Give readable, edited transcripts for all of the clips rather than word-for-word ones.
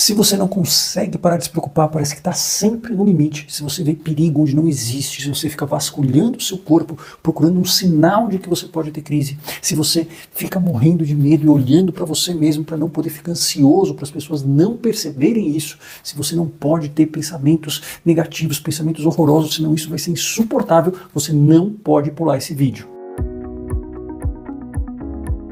Se você não consegue parar de se preocupar, parece que está sempre no limite. Se você vê perigo onde não existe, se você fica vasculhando o seu corpo, procurando um sinal de que você pode ter crise, se você fica morrendo de medo e olhando para você mesmo para não poder ficar ansioso, para as pessoas não perceberem isso, se você não pode ter pensamentos negativos, pensamentos horrorosos, senão isso vai ser insuportável, você não pode pular esse vídeo.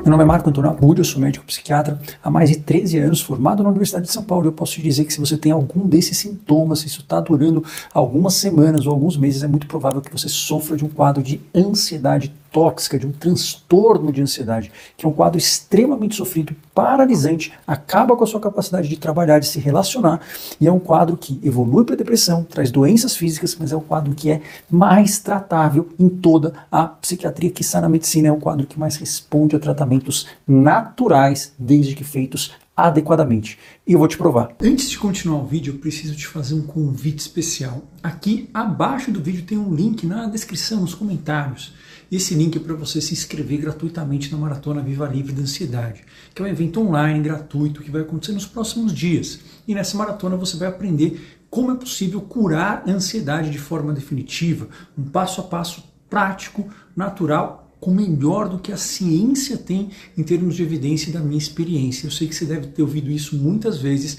Meu nome é Marco Antônio Abud, eu sou médico psiquiatra há mais de 13 anos, formado na Universidade de São Paulo. Eu posso te dizer que se você tem algum desses sintomas, se isso está durando algumas semanas ou alguns meses, é muito provável que você sofra de um quadro de ansiedade tóxica, de um transtorno de ansiedade, que é um quadro extremamente sofrido, paralisante, acaba com a sua capacidade de trabalhar, de se relacionar, e é um quadro que evolui para a depressão, traz doenças físicas, mas é um quadro que é mais tratável em toda a psiquiatria, que está na medicina, é um quadro que mais responde a tratamentos naturais, desde que feitos adequadamente. E eu vou te provar. Antes de continuar o vídeo, eu preciso te fazer um convite especial. Aqui abaixo do vídeo tem um link na descrição, nos comentários. Esse link é para você se inscrever gratuitamente na Maratona Viva Livre da Ansiedade, que é um evento online gratuito que vai acontecer nos próximos dias. E nessa maratona você vai aprender como é possível curar a ansiedade de forma definitiva, um passo a passo prático, natural, com melhor do que a ciência tem em termos de evidência da minha experiência. Eu sei que você deve ter ouvido isso muitas vezes,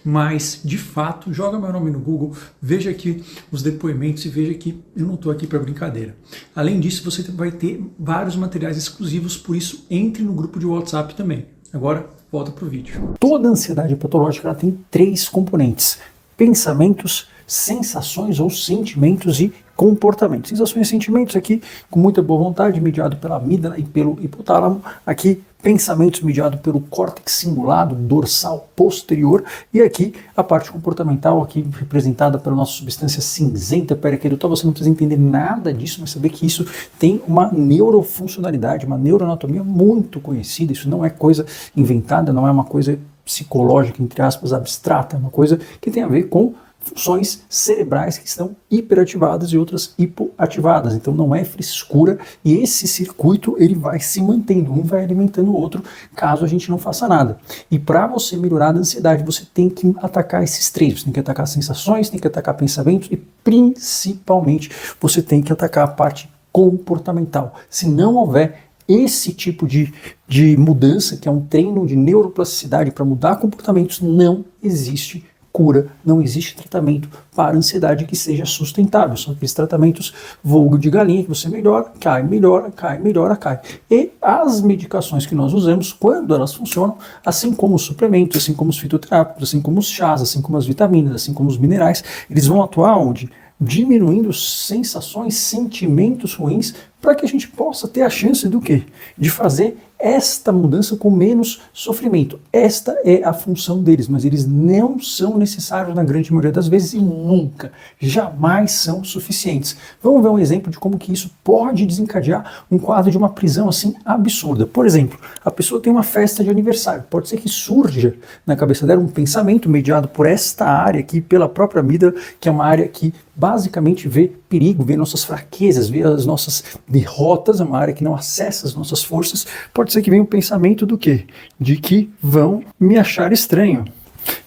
mas de fato, joga meu nome no Google, veja aqui os depoimentos e veja que eu não estou aqui para brincadeira. Além disso, você vai ter vários materiais exclusivos, por isso entre no grupo de WhatsApp também. Agora, volta para o vídeo. Toda ansiedade patológica ela tem 3 componentes: pensamentos, sensações ou sentimentos e comportamentos. Sensações e sentimentos aqui com muita boa vontade, mediado pela amígdala e pelo hipotálamo. Aqui pensamentos mediado pelo córtex cingulado dorsal posterior, e aqui a parte comportamental aqui representada pela nossa substância cinzenta periaquedutal. Você não precisa entender nada disso, mas saber que isso tem uma neurofuncionalidade, uma neuroanatomia muito conhecida. Isso não é coisa inventada, não é uma coisa psicológica, entre aspas, abstrata, é uma coisa que tem a ver com funções cerebrais que estão hiperativadas e outras hipoativadas. Então não é frescura, e esse circuito ele vai se mantendo, um vai alimentando o outro, caso a gente não faça nada. E para você melhorar a ansiedade, você tem que atacar esses 3, você tem que atacar sensações, tem que atacar pensamentos e principalmente você tem que atacar a parte comportamental. Se não houver esse tipo de mudança, que é um treino de neuroplasticidade para mudar comportamentos, não existe cura, não existe tratamento para ansiedade que seja sustentável. São aqueles tratamentos voo de galinha que você melhora, cai, melhora, cai, melhora, cai. E as medicações que nós usamos, quando elas funcionam, assim como os suplementos, assim como os fitoterápicos, assim como os chás, assim como as vitaminas, assim como os minerais, eles vão atuar onde? Diminuindo sensações, sentimentos ruins, para que a gente possa ter a chance do quê? De fazer esta mudança com menos sofrimento. Esta é a função deles, mas eles não são necessários na grande maioria das vezes e nunca, jamais são suficientes. Vamos ver um exemplo de como que isso pode desencadear um quadro de uma prisão assim absurda. Por exemplo, a pessoa tem uma festa de aniversário, pode ser que surja na cabeça dela um pensamento mediado por esta área aqui, pela própria amígdala, que é uma área que basicamente vê perigo, vê nossas fraquezas, vê as nossas derrotas, é uma área que não acessa as nossas forças. Pode ser que venha um pensamento do quê? De que vão me achar estranho.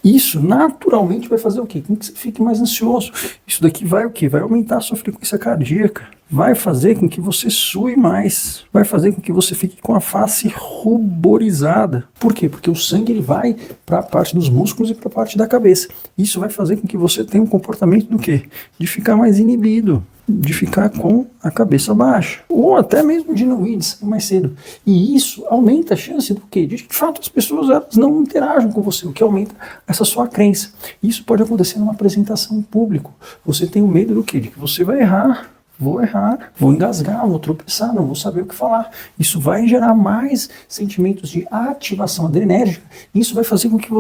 Isso naturalmente vai fazer o quê? Com que você fique mais ansioso. Isso daqui vai o quê? Vai aumentar a sua frequência cardíaca. Vai fazer com que você sue mais. Vai fazer com que você fique com a face ruborizada. Por quê? Porque o sangue ele vai para a parte dos músculos e para a parte da cabeça. Isso vai fazer com que você tenha um comportamento do quê? De ficar mais inibido, de ficar com a cabeça baixa, ou até mesmo de não ir mais cedo. E isso aumenta a chance do quê? De fato as pessoas elas não interagem com você, o que aumenta essa sua crença. Isso pode acontecer numa apresentação em público. Você tem o medo do quê? De que você vai errar. Vou errar, vou engasgar, vou tropeçar, não vou saber o que falar. Isso vai gerar mais sentimentos de ativação adrenérgica. Isso vai fazer com que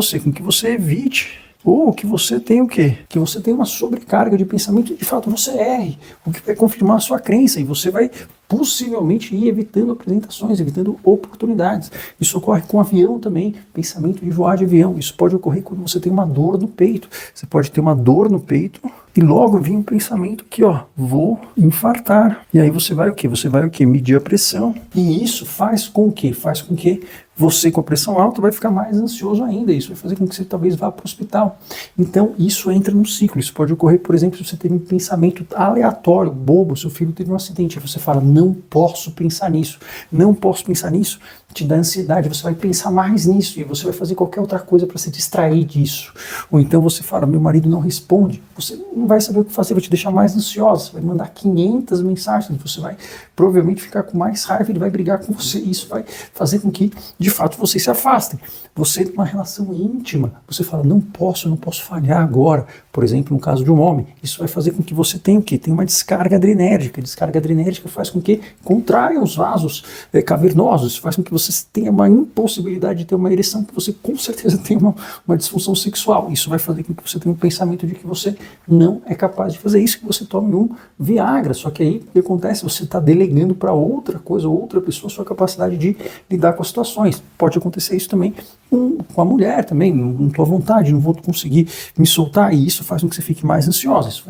você evite, ou que você tenha o quê? Que você tenha uma sobrecarga de pensamento e de fato você erre, o que vai confirmar a sua crença, e você vai possivelmente ir evitando apresentações, evitando oportunidades. Isso ocorre com avião também, pensamento de voar de avião. Isso pode ocorrer quando você tem uma dor no peito. Você pode ter uma dor no peito e logo vir um pensamento que, vou infartar. E aí você vai o quê? Você vai o quê? Medir a pressão. E isso faz com que Você com a pressão alta vai ficar mais ansioso ainda, isso vai fazer com que você talvez vá para o hospital. Então isso entra num ciclo, isso pode ocorrer, por exemplo, se você teve um pensamento aleatório, bobo, seu filho teve um acidente, você fala, não posso pensar nisso, não posso pensar nisso, te dá ansiedade, você vai pensar mais nisso e você vai fazer qualquer outra coisa para se distrair disso. Ou então você fala, meu marido não responde, você não vai saber o que fazer, vai te deixar mais ansiosa, você vai mandar 500 mensagens, você vai provavelmente ficar com mais raiva, ele vai brigar com você, e isso vai fazer com que, de fato, vocês se afastem. Você, numa relação íntima, você fala, não posso falhar agora, por exemplo, no caso de um homem, isso vai fazer com que você tenha o quê? Tenha uma descarga adrenérgica. A descarga adrenérgica faz com que contraia os vasos cavernosos, isso faz com que você tenha uma impossibilidade de ter uma ereção, que você com certeza tem uma disfunção sexual. Isso vai fazer com que você tenha um pensamento de que você não é capaz de fazer isso, que você tome um Viagra. Só que aí o que acontece? Você está delegando para outra coisa, outra pessoa, a sua capacidade de lidar com as situações. Pode acontecer isso também com a mulher também, não estou à vontade, não vou conseguir me soltar, e isso faz com que você fique mais ansiosa, isso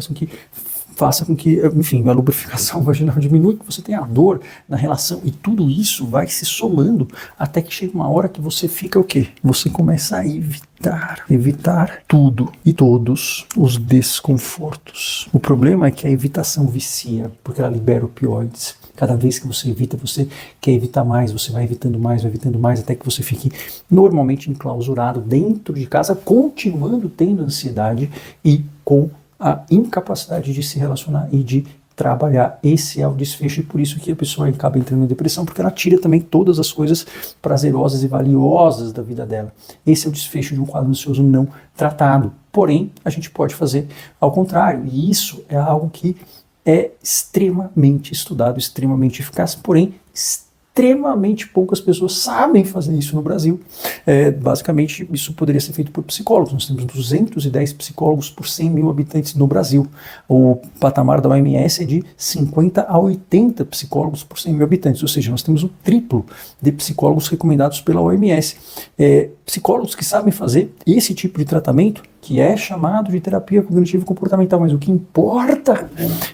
faça com que, enfim, a lubrificação vaginal diminui, que você tenha dor na relação, e tudo isso vai se somando até que chega uma hora que você fica o quê? Você começa a evitar tudo e todos os desconfortos. O problema é que a evitação vicia, porque ela libera opioides. Cada vez que você evita, você quer evitar mais, você vai evitando mais, até que você fique normalmente enclausurado dentro de casa, continuando tendo ansiedade e com a incapacidade de se relacionar e de trabalhar. Esse é o desfecho, e por isso que a pessoa acaba entrando em depressão, porque ela tira também todas as coisas prazerosas e valiosas da vida dela. Esse é o desfecho de um quadro ansioso não tratado. Porém, a gente pode fazer ao contrário, e isso é algo que é extremamente estudado, extremamente eficaz, porém extremamente poucas pessoas sabem fazer isso no Brasil. Basicamente, isso poderia ser feito por psicólogos. Nós temos 210 psicólogos por 100 mil habitantes no Brasil. O patamar da OMS é de 50 a 80 psicólogos por 100 mil habitantes, ou seja, nós temos o triplo de psicólogos recomendados pela OMS. Psicólogos que sabem fazer esse tipo de tratamento, que é chamado de terapia cognitivo-comportamental, mas o que importa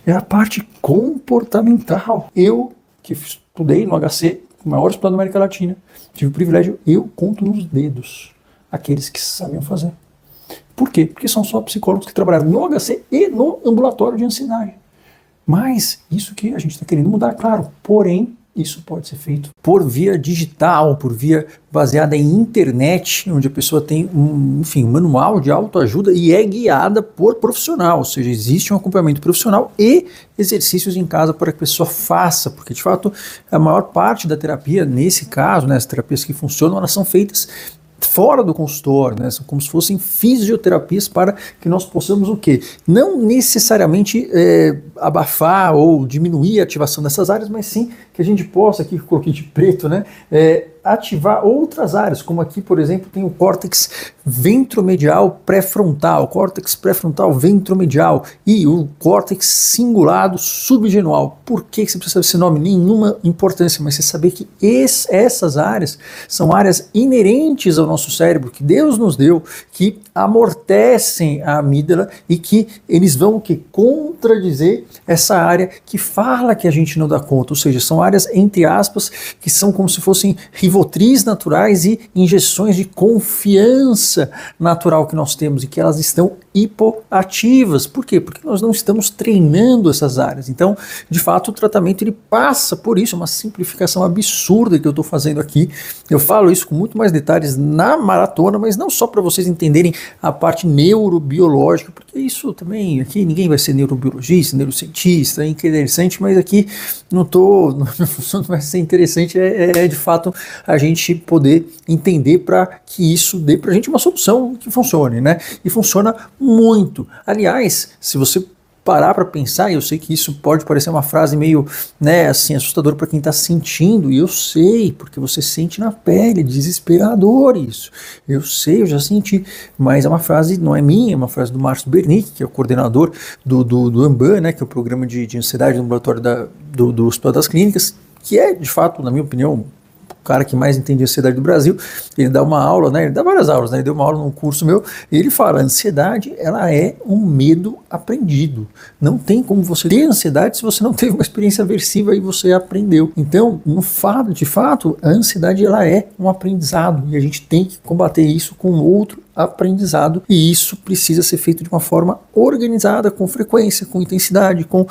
é a parte comportamental. Eu, que estudei no HC, o maior hospital da América Latina, tive o privilégio, eu conto nos dedos aqueles que sabiam fazer. Por quê? Porque são só psicólogos que trabalharam no HC e no ambulatório de ansiedade. Mas isso que a gente está querendo mudar, claro, porém, isso pode ser feito por via digital, por via baseada em internet, onde a pessoa tem um manual de autoajuda e é guiada por profissional, ou seja, existe um acompanhamento profissional e exercícios em casa para que a pessoa faça, porque de fato a maior parte da terapia, nesse caso, as terapias que funcionam, elas são feitas fora do consultório, são como se fossem fisioterapias para que nós possamos o quê? Não necessariamente abafar ou diminuir a ativação dessas áreas, mas sim que a gente possa, aqui que eu coloquei de preto, ativar outras áreas, como aqui, por exemplo, tem o córtex ventromedial pré-frontal, córtex pré-frontal ventromedial e o córtex cingulado subgenual. Por que você precisa desse nome? Nenhuma importância, mas você saber que essas áreas são áreas inerentes ao nosso cérebro, que Deus nos deu, que amortecem a amígdala e que eles vão contradizer essa área que fala que a gente não dá conta, ou seja, são áreas, entre aspas, que são como se fossem rivotris naturais e injeções de confiança natural que nós temos e que elas estão hipoativas. Por quê? Porque nós não estamos treinando essas áreas. Então, de fato, o tratamento ele passa por isso, uma simplificação absurda que eu estou fazendo aqui. Eu falo isso com muito mais detalhes na maratona, mas não só para vocês entenderem a parte neurobiológica, porque isso também, aqui ninguém vai ser neurobiologista, neurocientista, é interessante, mas aqui não vai ser interessante, é de fato a gente poder entender para que isso dê para a gente uma solução que funcione, e funciona muito. Aliás, se você parar para pensar, e eu sei que isso pode parecer uma frase meio, assustadora para quem está sentindo, e eu sei, porque você sente na pele, desesperador isso. Eu sei, eu já senti, mas é uma frase, não é minha, é uma frase do Márcio Bernick, que é o coordenador do AMBAN, que é o programa de ansiedade do ambulatório do Hospital das Clínicas, que é, de fato, na minha opinião, cara que mais entende ansiedade do Brasil, ele dá uma aula, né? Ele dá várias aulas, né? Ele deu uma aula num curso meu e ele fala, a ansiedade, ela é um medo aprendido. Não tem como você ter ansiedade se você não teve uma experiência aversiva e você aprendeu. Então, de fato, a ansiedade, ela é um aprendizado e a gente tem que combater isso com outro aprendizado, e isso precisa ser feito de uma forma organizada, com frequência, com intensidade, com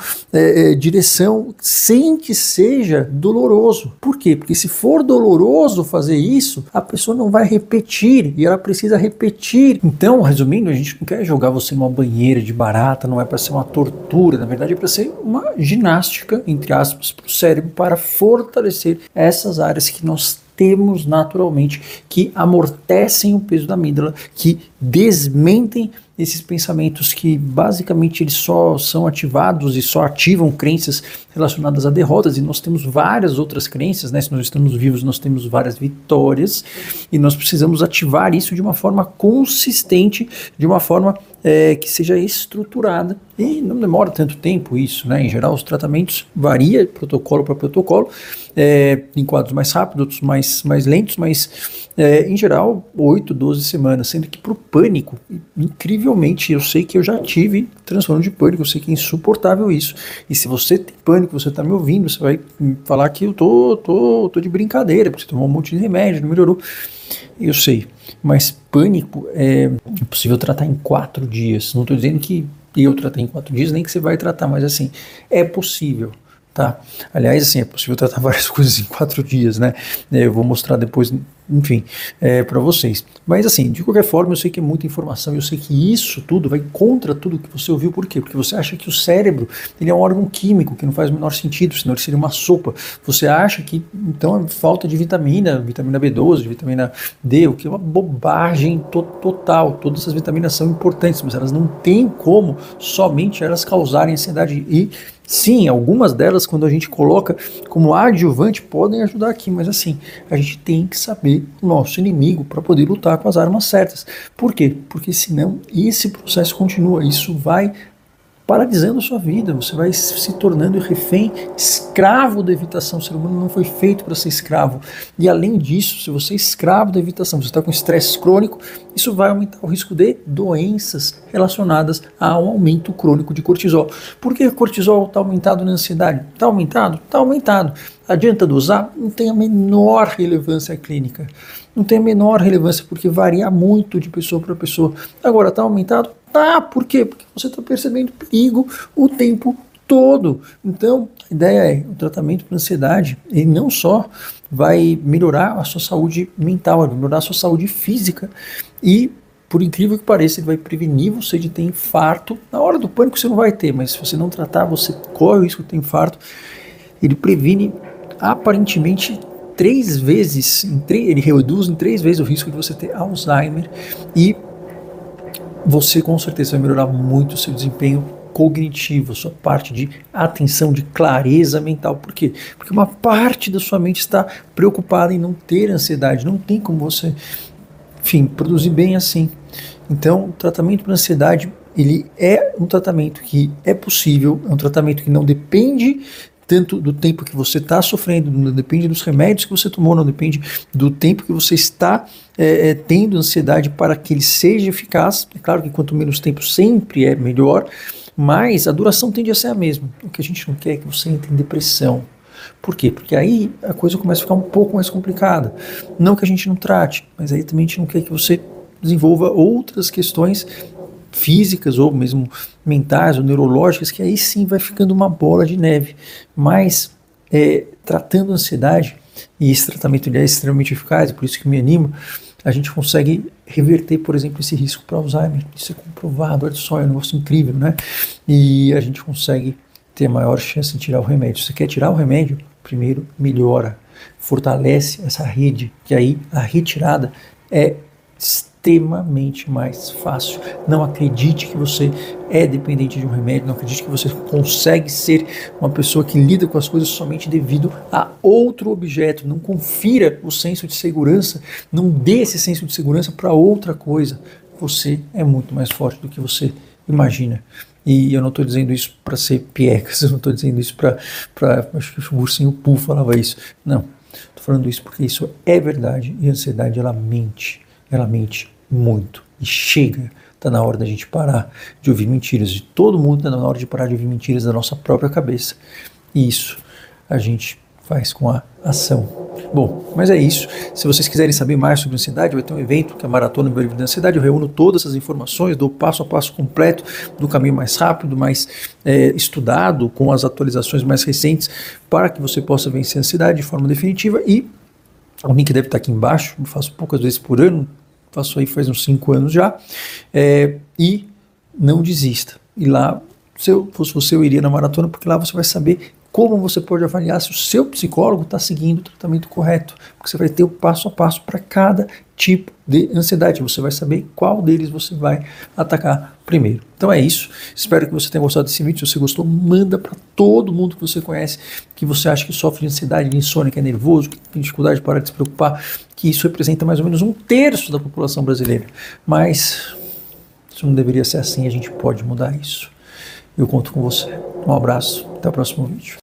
direção, sem que seja doloroso. Por quê? Porque se for doloroso fazer isso, a pessoa não vai repetir, e ela precisa repetir. Então, resumindo, a gente não quer jogar você numa banheira de barata, não é para ser uma tortura, na verdade é para ser uma ginástica, entre aspas, para o cérebro, para fortalecer essas áreas que nós temos naturalmente, que amortecem o peso da amígdala, que desmentem esses pensamentos que basicamente eles só são ativados e só ativam crenças relacionadas a derrotas, e nós temos várias outras crenças, né? Se nós estamos vivos, nós temos várias vitórias, e nós precisamos ativar isso de uma forma consistente, de uma forma que seja estruturada, e não demora tanto tempo isso, né? Em geral, os tratamentos variam protocolo para protocolo, em quadros mais rápidos, outros mais lentos, mas em geral 8, 12 semanas, sendo que para o pânico, incrivelmente, eu sei que eu já tive transtorno de pânico, eu sei que é insuportável isso, e se você tem pânico, você está me ouvindo, você vai falar que eu tô de brincadeira, porque você tomou um monte de remédio, não melhorou. Eu sei, mas pânico é possível tratar em 4 dias. Não estou dizendo que eu tratei em 4 dias, nem que você vai tratar, mas assim, é possível, tá? Aliás, assim, é possível tratar várias coisas em 4 dias, né? Eu vou mostrar depois, enfim, para vocês. Mas assim, de qualquer forma, eu sei que é muita informação, eu sei que isso tudo vai contra tudo que você ouviu. Por quê? Porque você acha que o cérebro, ele é um órgão químico, que não faz o menor sentido, senão ele seria uma sopa. Você acha que, então, é falta de vitamina B12, vitamina D, o que é uma bobagem total. Todas essas vitaminas são importantes, mas elas não têm como somente elas causarem ansiedade. E sim, algumas delas, quando a gente coloca como adjuvante, podem ajudar aqui, mas assim, a gente tem que saber o nosso inimigo para poder lutar com as armas certas. Por quê? Porque senão esse processo continua, isso vai paralisando a sua vida, você vai se tornando refém, escravo da evitação. O ser humano não foi feito para ser escravo. E além disso, se você é escravo da evitação, você está com estresse crônico, isso vai aumentar o risco de doenças relacionadas ao aumento crônico de cortisol. Por que o cortisol está aumentado na ansiedade? Está aumentado? Está aumentado. Adianta dosar? Não tem a menor relevância clínica. Não tem a menor relevância, porque varia muito de pessoa para pessoa. Agora, está aumentado? Tá, por quê? Porque você está percebendo perigo o tempo todo. Então, a ideia é, o tratamento para ansiedade, ele não só vai melhorar a sua saúde mental, vai melhorar a sua saúde física, e, por incrível que pareça, ele vai prevenir você de ter infarto. Na hora do pânico você não vai ter, mas se você não tratar, você corre o risco de ter infarto. Ele previne, aparentemente, 3 vezes, ele reduz em 3 vezes o risco de você ter Alzheimer, e você com certeza vai melhorar muito o seu desempenho cognitivo, a sua parte de atenção, de clareza mental. Por quê? Porque uma parte da sua mente está preocupada em não ter ansiedade, não tem como você, enfim, produzir bem assim. Então, o tratamento para ansiedade, ele é um tratamento que é possível, é um tratamento que não depende tanto do tempo que você está sofrendo, não depende dos remédios que você tomou, não depende do tempo que você está tendo ansiedade para que ele seja eficaz. É claro que quanto menos tempo sempre é melhor, mas a duração tende a ser a mesma. O que a gente não quer é que você entre em depressão. Por quê? Porque aí a coisa começa a ficar um pouco mais complicada. Não que a gente não trate, mas aí também a gente não quer que você desenvolva outras questões físicas ou mesmo mentais ou neurológicas, que aí sim vai ficando uma bola de neve. Mas tratando a ansiedade, e esse tratamento ele é extremamente eficaz, por isso que me anima, a gente consegue reverter, por exemplo, esse risco para Alzheimer. Isso é comprovado, olha só, é um negócio incrível, né? E a gente consegue ter a maior chance de tirar o remédio. Se você quer tirar o remédio, primeiro melhora, fortalece essa rede, que aí a retirada é extremamente mais fácil. Não acredite que você é dependente de um remédio, não acredite que você consegue ser uma pessoa que lida com as coisas somente devido a outro objeto. Não confira o senso de segurança, não dê esse senso de segurança para outra coisa. Você é muito mais forte do que você imagina. E eu não estou dizendo isso para ser piegas, eu não estou dizendo isso para acho que o ursinho Pooh falava isso. Não. Estou falando isso porque isso é verdade e a ansiedade ela mente muito e chega. Está na hora da gente parar de ouvir mentiras de todo mundo, está na hora de parar de ouvir mentiras da nossa própria cabeça. E isso a gente faz com a ação. Bom, mas é isso. Se vocês quiserem saber mais sobre ansiedade, vai ter um evento que é a Maratona Livre da Ansiedade. Eu reúno todas essas informações, dou passo a passo completo do caminho mais rápido, mais estudado, com as atualizações mais recentes, para que você possa vencer a ansiedade de forma definitiva. E o link deve estar aqui embaixo. Eu faço poucas vezes por ano, faço aí faz uns 5 anos já. E não desista. E lá, se eu fosse você, eu iria na maratona, porque lá você vai saber como você pode avaliar se o seu psicólogo está seguindo o tratamento correto, porque você vai ter o passo a passo para cada tipo de ansiedade, você vai saber qual deles você vai atacar primeiro. Então é isso, espero que você tenha gostado desse vídeo. Se você gostou, manda para todo mundo que você conhece, que você acha que sofre de ansiedade, de insônia, que é nervoso, que tem dificuldade de parar de se preocupar, que isso representa mais ou menos 1/3 da população brasileira, mas isso não deveria ser assim, a gente pode mudar isso. Eu conto com você. Um abraço, até o próximo vídeo.